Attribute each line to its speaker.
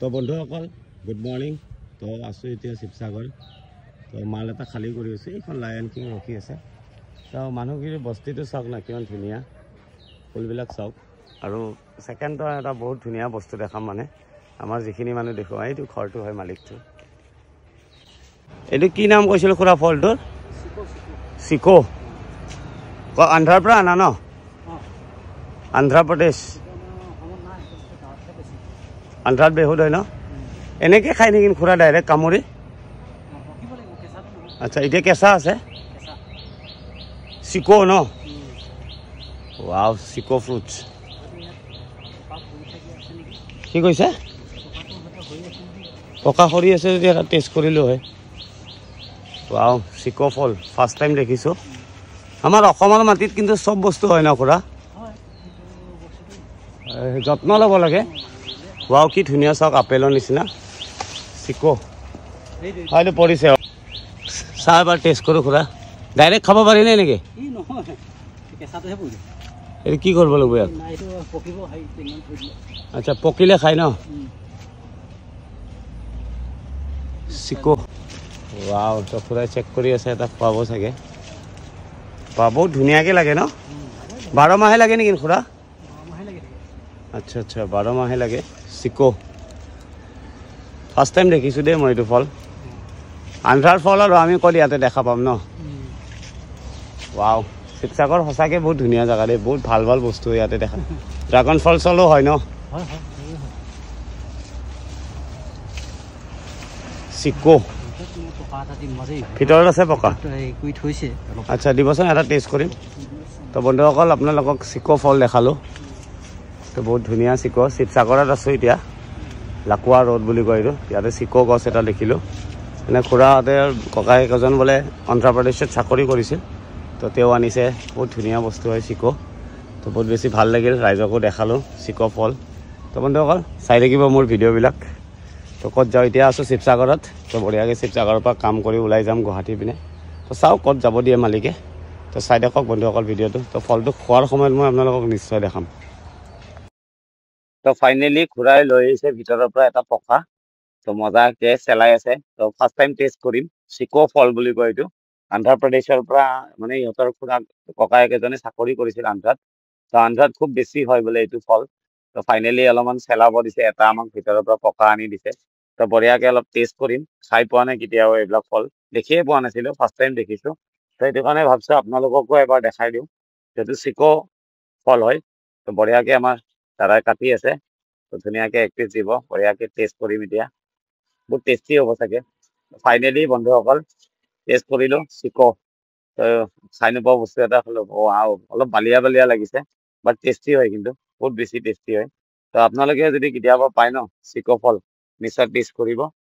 Speaker 1: তো বন্ধুসকল good morning. তো আছোঁ এতিয়া শিৱসাগৰ। তো মাল এটা খালী কৰি আছে, এইখন লায়ন কিং ৰখি আছে। তো মানুহখিনি বস্তিটো চাওক না কিমান ধুনীয়া, ফুলবিলাক চাওক। আৰু ছেকেণ্ডৰ এটা বহুত ধুনীয়া বস্তু দেখাম, মানে আমাৰ যিখিনি মানুহ দেখোঁ এইটো ঘৰটো হয় মালিকটো। এইটো কি নাম কৈছিল খুৰা ফলটোৰ? চিকো। আন্ধ্ৰাৰ পৰা আনা ন? অন্ধ্ৰপ্ৰদেশ। আন্ধ্ৰাত বেহুদ হয় ন? এনেকৈ খাই নেকি খুৰা ডাইৰেক্ট কামুৰি? আচ্ছা, এতিয়া কেঁচা আছে চিকো ন? ৱাও, চিকো ফ্ৰুটছ। কি কৈছে? পকা সৰি আছে যদি এটা টেষ্ট কৰিলোঁ হয়। ৱাও, চিকো ফল ফাৰ্ষ্ট টাইম দেখিছোঁ। আমাৰ অসমৰ মাটিত কিন্তু চব বস্তু হয় ন খুৰা? যত্ন ল'ব লাগে। ৱাও, কি ধুনীয়া চাওক, আপেলৰ নিচিনা চিকো। হয়তো পৰিছে। চাহ এবাৰ টেষ্ট কৰোঁ খুৰা। ডাইৰেক্ট খাব পাৰি নাই নেকি? এইটো কি কৰিব লাগিব ইয়াত? আচ্ছা, পকিলে খাই ন চিকো? ৱাও, তো খুৰাই চেক কৰি আছে, এটা খুৱাব চাগে। বহুত ধুনীয়াকৈ লাগে ন? 12 মাহে লাগে নেকি খুৰা? আচ্ছা আচ্ছা, 12 মাহে লাগে চিকো। ফাৰ্ষ্ট টাইম দেখিছোঁ দেই মই এইটো ফল। আন্ধ্ৰাৰ ফল আৰু আমি ক'ত ইয়াতে দেখা পাম ন? ৱাও, শিৱসাগৰ সঁচাকৈ বহুত ধুনীয়া জেগা দেই, বহুত ভাল ভাল বস্তু ইয়াতে দেখা। ড্ৰাগন ফল চলো হয় ন? চিকো ভিতৰত আছে পকা? আচ্ছা, দিবচোন এটা টেষ্ট কৰিম। তো বন্ধুসকল আপোনালোকক চিকো ফল দেখালোঁ। তো বহুত ধুনীয়া চিকো। শিৱসাগৰত আছোঁ এতিয়া, লাকুৱা ৰোড বুলি কয় এইটো। ইয়াতে চিকো গছ এটা দেখিলোঁ। মানে খুৰাহঁতে ককায়েক এজন বোলে অন্ধ্ৰপ্ৰদেশত চাকৰি কৰিছিল, তো তেওঁ আনিছে। বহুত ধুনীয়া বস্তু হয় চিকো। তো বহুত বেছি ভাল লাগিল, ৰাইজকো দেখালোঁ চিকো ফল। তো বন্ধুসকল চাই থাকিব মোৰ ভিডিঅ'বিলাক। তো ক'ত যাওঁ, এতিয়া আছোঁ শিৱসাগৰত। তো বঢ়িয়াকৈ শিৱসাগৰৰ পৰা কাম কৰি ওলাই যাম গুৱাহাটী পিনে। তো চাওঁ ক'ত যাব দিয়ে মালিকে। তো চাই দেখক বন্ধুসকল ভিডিঅ'টো। তো ফলটো খোৱাৰ সময়ত মই আপোনালোকক নিশ্চয় দেখাম। তো ফাইনেলি ঘূৰাই লৈ আহিছে ভিতৰৰ পৰা এটা পকা। তো মজাকে চেলাই আছে। তো ফাৰ্ষ্ট টাইম টেষ্ট কৰিম। চিকো ফল বুলি কয় এইটো। অন্ধ্ৰপ্ৰদেশৰ পৰা, মানে ইহঁতৰ খুৰা ককায়েক এজনে চাকৰি কৰিছিল আন্ধ্ৰাত। তো আন্ধ্ৰাত খুব বেছি হয় বোলে এইটো ফল। তো ফাইনেলি অলপমান চেলাব দিছে, এটা আমাক ভিতৰৰ পৰা পকা আনি দিছে। তো বঢ়িয়াকৈ অলপ টেষ্ট কৰিম। খাই পোৱা নাই কেতিয়াও এইবিলাক ফল, দেখিয়ে পোৱা নাছিলোঁ, ফাৰ্ষ্ট টাইম দেখিছোঁ। তো সেইটো কাৰণে ভাবিছোঁ আপোনালোককো এবাৰ দেখাই দিওঁ। যিহেতু চিকো ফল হয়, তো বঢ়িয়াকৈ আমাৰ দাদাই কাটি আছে। তো ধুনীয়াকৈ 1 পিচ দিব, বঢ়িয়াকৈ টেষ্ট কৰিম এতিয়া। বহুত টেষ্টি হ'ব চাগে। ফাইনেলি বন্ধুসকল টেষ্ট কৰিলোঁ চিকো। তো চাই নোপোৱা বস্তু এটা খালোঁ। অলপ বালিয়া বালিয়া লাগিছে, বাট টেষ্টি হয়, কিন্তু বহুত বেছি টেষ্টি হয়। তো আপোনালোকে যদি কেতিয়াবা পায় ন চিকো ফল, নিশ্চয় টেষ্ট কৰিব।